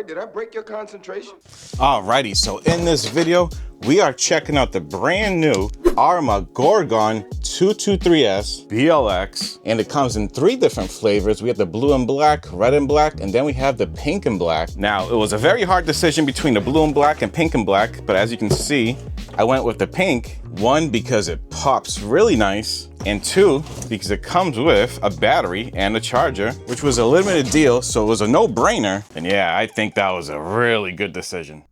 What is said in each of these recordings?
did I break your concentration? Alrighty, so in this video, we are checking out the brand new Arrma Gorgon 223S BLX, and it comes in 3 different flavors. We have the blue and black, red and black, and then we have the pink and black. Now, it was a very hard decision between the blue and black and pink and black, but as you can see, I went with the pink. 1, because it pops really nice, and 2, because it comes with a battery and a charger, which was a limited deal, so it was a no-brainer. And yeah, I think that was a really good decision.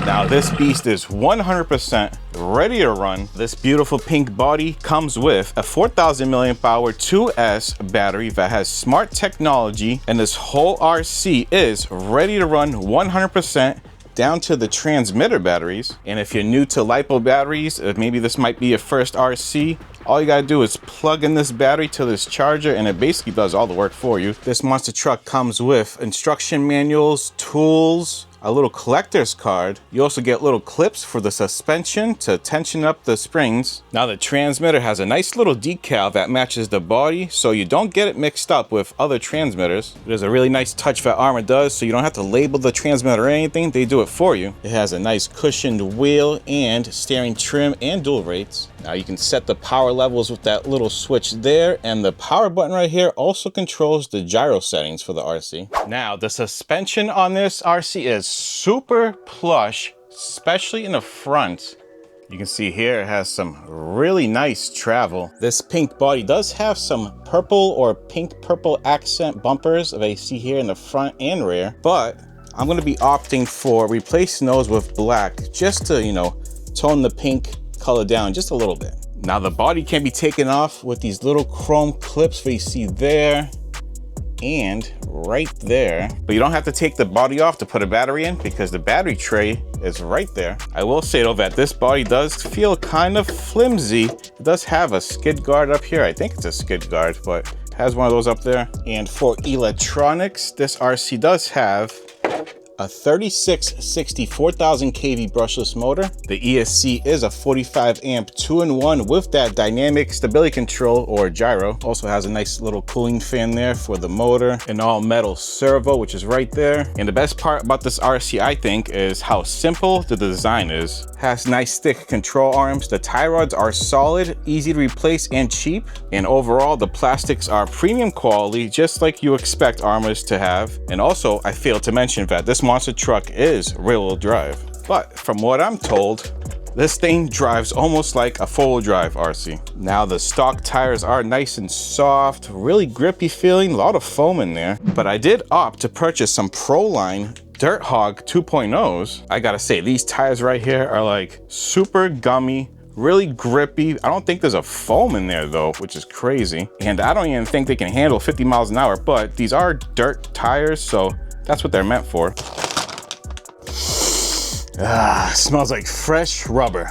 Now this beast is 100% ready to run. This beautiful pink body comes with a 4,000 milliamp hour 2S battery that has smart technology, and this whole RC is ready to run 100% down to the transmitter batteries. And if you're new to LiPo batteries, maybe this might be your first RC, all you gotta do is plug in this battery to this charger and it basically does all the work for you. This monster truck comes with instruction manuals, tools, a little collector's card. You also get little clips for the suspension to tension up the springs. Now the transmitter has a nice little decal that matches the body, so you don't get it mixed up with other transmitters. There's a really nice touch that Arrma does, so you don't have to label the transmitter or anything, they do it for you. It has a nice cushioned wheel and steering trim and dual rates. Now you can set the power levels with that little switch there, and the power button right here also controls the gyro settings for the RC. Now the suspension on this RC is super plush, especially in the front. You can see here it has some really nice travel. This pink body does have some purple or pink purple accent bumpers that you see here in the front and rear, but I'm going to be opting for replacing those with black just to, you know, tone the pink color down just a little bit. Now the body can be taken off with these little chrome clips that you see there and right there, but you don't have to take the body off to put a battery in because the battery tray is right there. I will say though that this body does feel kind of flimsy. It does have a skid guard up here. I think it's a skid guard, but it has one of those up there. And for electronics, this RC does have a 3660 4000 kV brushless motor. The ESC is a 45 amp 2-in-1 with that dynamic stability control or gyro. Also has a nice little cooling fan there for the motor, an all metal servo, which is right there. And the best part about this RC, I think, is how simple the design is. Has nice thick control arms. The tie rods are solid, easy to replace, and cheap. And overall, the plastics are premium quality, just like you expect Arrmas to have. And also, I failed to mention that this monster truck is rear-wheel drive. But from what I'm told, this thing drives almost like a 4-wheel drive RC. Now the stock tires are nice and soft, really grippy feeling, a lot of foam in there. But I did opt to purchase some Proline Dirt Hog 2.0s. I gotta say, these tires right here are like super gummy, really grippy. I don't think there's a foam in there though, which is crazy. And I don't even think they can handle 50 miles an hour, but these are dirt tires, so that's what they're meant for. Smells like fresh rubber.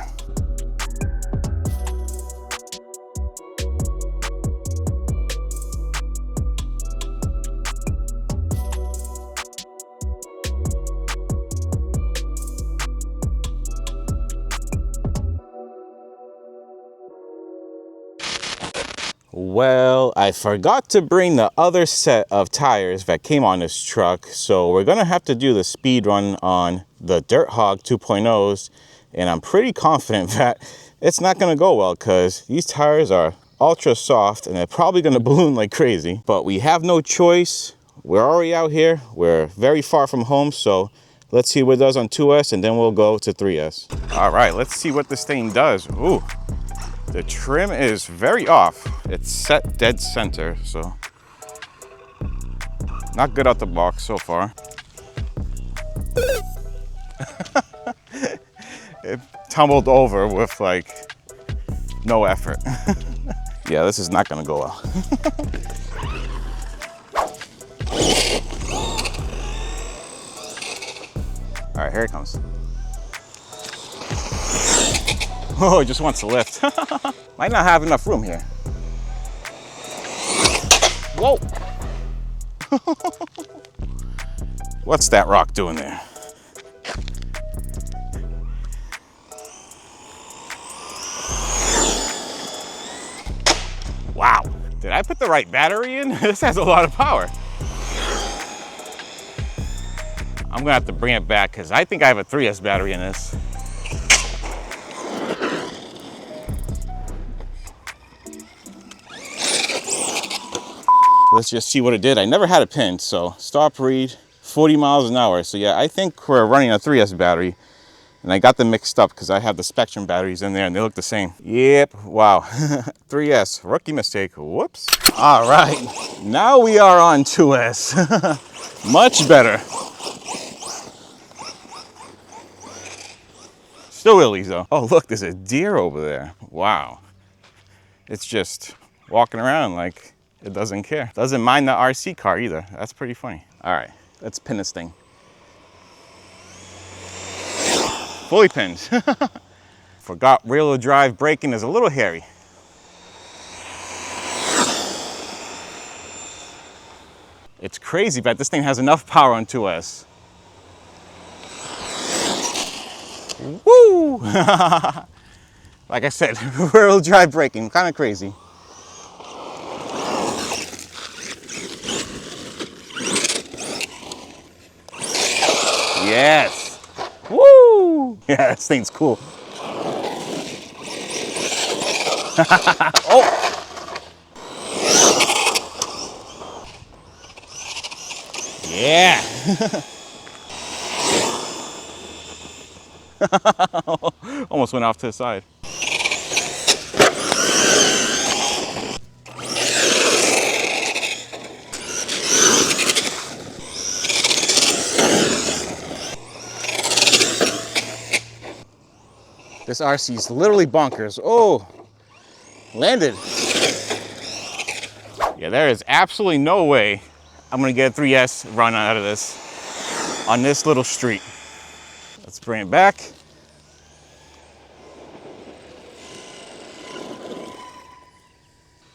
Well, I forgot to bring the other set of tires that came on this truck, so we're gonna have to do the speed run on the Dirt Hog 2.0s, and I'm pretty confident that it's not gonna go well because these tires are ultra soft and they're probably gonna balloon like crazy. But we have no choice. We're already out here. We're very far from home, so let's see what it does on 2S and then we'll go to 3S. All right, let's see what this thing does. Ooh. The trim is very off. It's set dead center, so not good out the box so far. It tumbled over with like no effort. Yeah, this is not gonna go well. All right, here it comes. Oh, it just wants to lift. Might not have enough room here. Whoa. What's that rock doing there? Wow. Did I put the right battery in? This has a lot of power. I'm gonna have to bring it back because I think I have a 3S battery in this. Let's just see what it did. I never had a pin, so stop read, 40 miles an hour. So yeah, I think we're running a 3S battery, and I got them mixed up because I have the Spectrum batteries in there and they look the same. Yep, wow. 3S, rookie mistake, whoops. All right, now we are on 2S. Much better. Still willies though. Oh look, there's a deer over there. Wow. It's just walking around like it doesn't care. Doesn't mind the RC car either. That's pretty funny. All right, let's pin this thing. Fully pinned. Forgot rear-wheel drive braking is a little hairy. It's crazy, but this thing has enough power on 2S. Woo! Like I said, rear-wheel drive braking, kind of crazy. Yes! Woo! Yeah, this thing's cool. Oh! Yeah! Almost went off to the side. This RC is literally bonkers. Oh, landed. Yeah, there is absolutely no way I'm gonna get a 3S run out of this on this little street. Let's bring it back.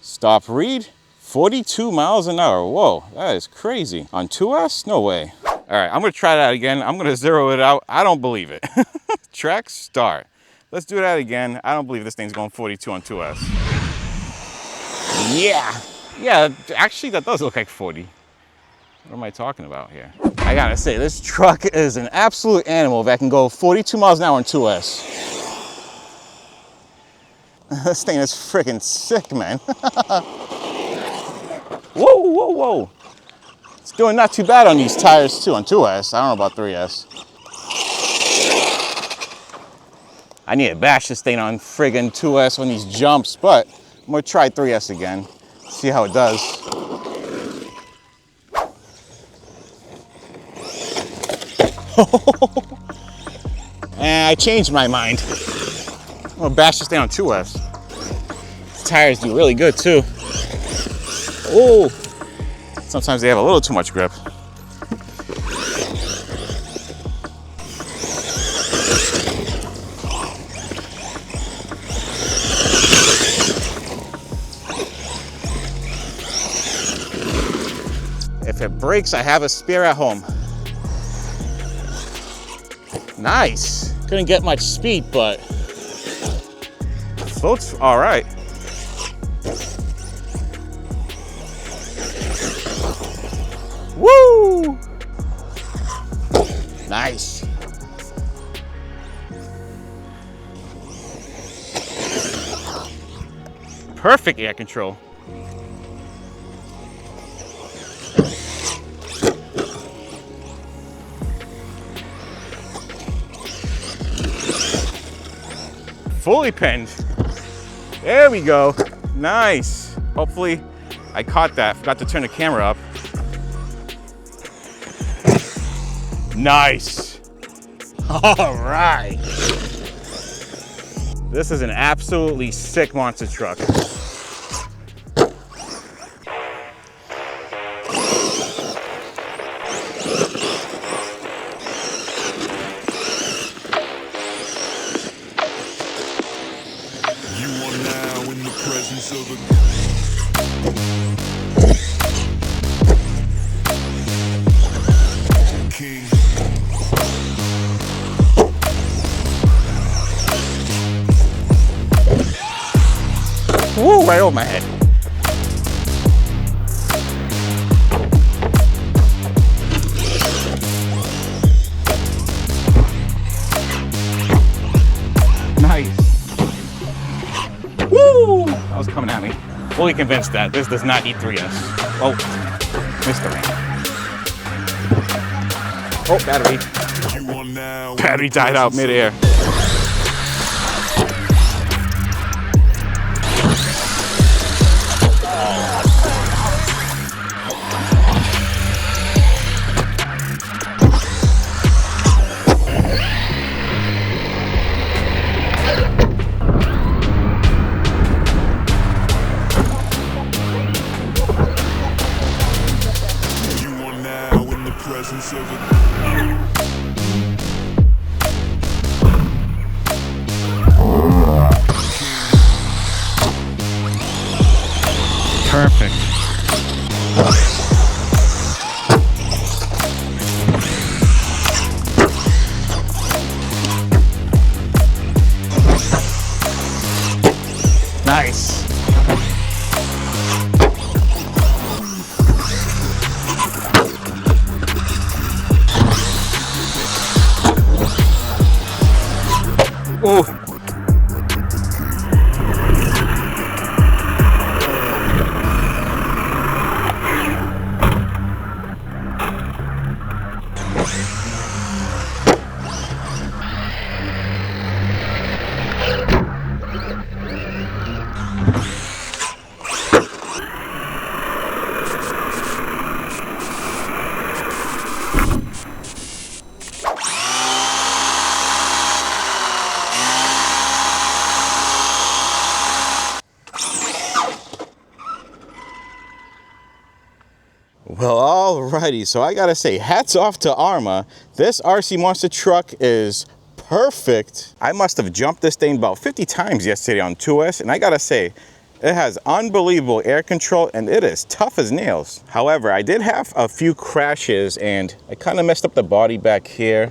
Stop read, 42 miles an hour. Whoa, that is crazy. On 2S? No way. All right, I'm gonna try that again. I'm gonna zero it out. I don't believe it. Track start. Let's do that again. I don't believe this thing's going 42 on 2S. Yeah. Yeah, actually that does look like 40. What am I talking about here? I gotta say, this truck is an absolute animal that can go 42 miles an hour on 2S. This thing is freaking sick, man. Whoa, whoa, whoa. It's doing not too bad on these tires too, on 2S. I don't know about 3S. I need to bash this thing on friggin' 2S on these jumps, but I'm gonna try 3S again, see how it does. And I changed my mind. I'm gonna bash this thing on 2S. These tires do really good too. Oh, sometimes they have a little too much grip. If it breaks, I have a spare at home. Nice. Couldn't get much speed, but floats all right. Woo! Nice. Perfect air control. Fully pinned. There we go. Nice. Hopefully I caught that. Forgot to turn the camera up. Nice. All right. This is an absolutely sick monster truck. presence of a king. Woo, right over my head. Nice. Woo! That was coming at me. Fully convinced that this does not need 3S. Oh, missed the ramp. Oh, battery. Battery died out midair. Perfect. Nice. Ooh. Well, alrighty, so I gotta say, hats off to Arrma. This RC monster truck is perfect. I must have jumped this thing about 50 times yesterday on 2S, and I gotta say, it has unbelievable air control and it is tough as nails. However, I did have a few crashes and I kind of messed up the body back here.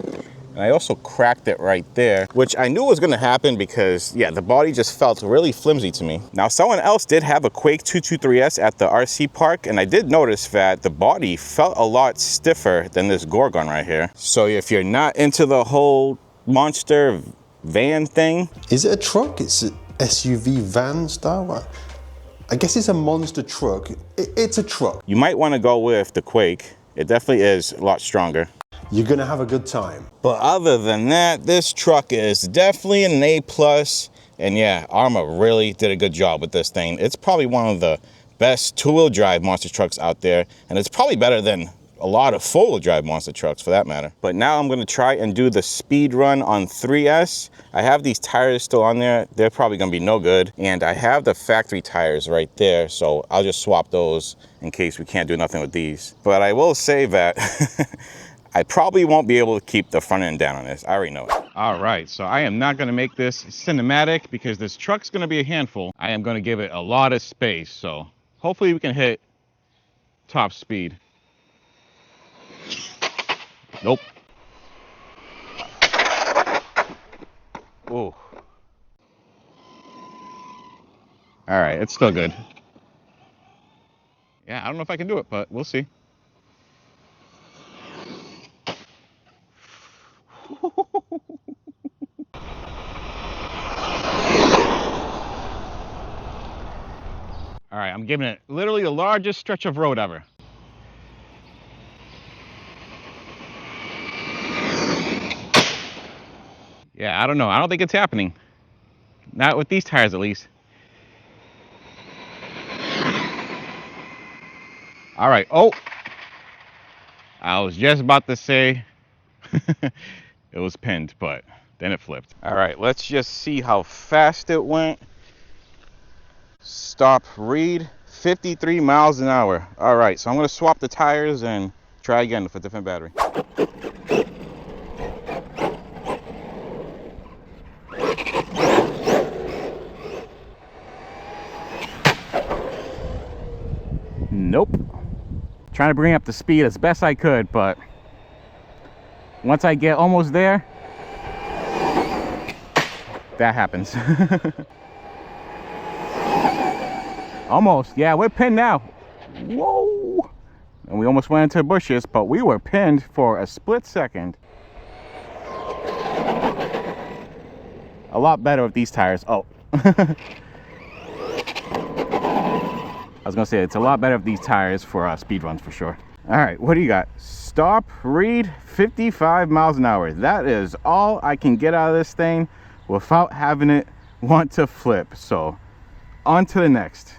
And I also cracked it right there, which I knew was gonna happen because, yeah, the body just felt really flimsy to me. Now, someone else did have a Quake 223S at the RC park, and I did notice that the body felt a lot stiffer than this Gorgon right here. So if you're not into the whole monster van thing. Is it a truck? It's an SUV van style? I guess it's a monster truck. It's a truck. You might wanna go with the Quake. It definitely is a lot stronger. You're gonna have a good time. But other than that, this truck is definitely an A+. And yeah, Arrma really did a good job with this thing. It's probably one of the best two-wheel drive monster trucks out there. And it's probably better than a lot of four-wheel drive monster trucks for that matter. But now I'm gonna try and do the speed run on 3S. I have these tires still on there. They're probably gonna be no good. And I have the factory tires right there. So I'll just swap those in case we can't do nothing with these. But I will say that I probably won't be able to keep the front end down on this. I already know it. All right, so I am not gonna make this cinematic because this truck's gonna be a handful. I am gonna give it a lot of space, so hopefully we can hit top speed. Nope. Ooh. All right, it's still good. Yeah, I don't know if I can do it, but we'll see. All right, I'm giving it literally the largest stretch of road ever. Yeah, I don't know. I don't think it's happening. Not with these tires, at least. All right. Oh, I was just about to say it was pinned, but then it flipped. All right, let's just see how fast it went. Stop read, 53 miles an hour. All right, so I'm gonna swap the tires and try again with a different battery. Nope. Trying to bring up the speed as best I could, but once I get almost there, that happens. Almost. Yeah, we're pinned now. Whoa. And we almost went into bushes, but we were pinned for a split second. A lot better with these tires. Oh. I was gonna say, it's a lot better with these tires for speed runs for sure. All right, what do you got? Stop, read, 55 miles an hour. That is all I can get out of this thing without having it want to flip. So on to the next.